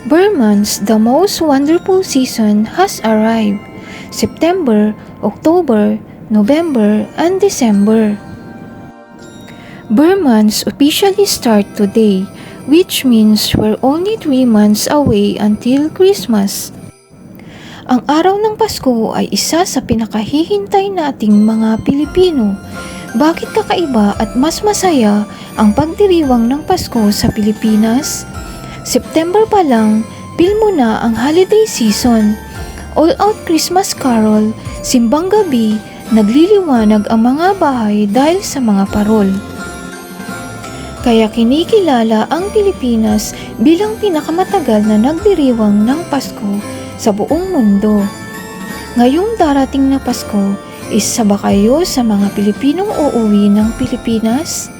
Burman's the most wonderful season has arrived. September, October, November, and December. Burman's officially start today, which means we're only 3 months away until Christmas. Ang araw ng Pasko ay isa sa pinakahihintay nating mga Pilipino. Bakit kakaiba at mas masaya ang pagdiriwang ng Pasko sa Pilipinas? September pa lang, feel mo na ang holiday season. All-out Christmas carol, simbang gabi, nagliliwanag ang mga bahay dahil sa mga parol. Kaya kinikilala ang Pilipinas bilang pinakamatagal na nagdiriwang ng Pasko sa buong mundo. Ngayong darating na Pasko, isa ba kayo sa mga Pilipinong uuwi ng Pilipinas?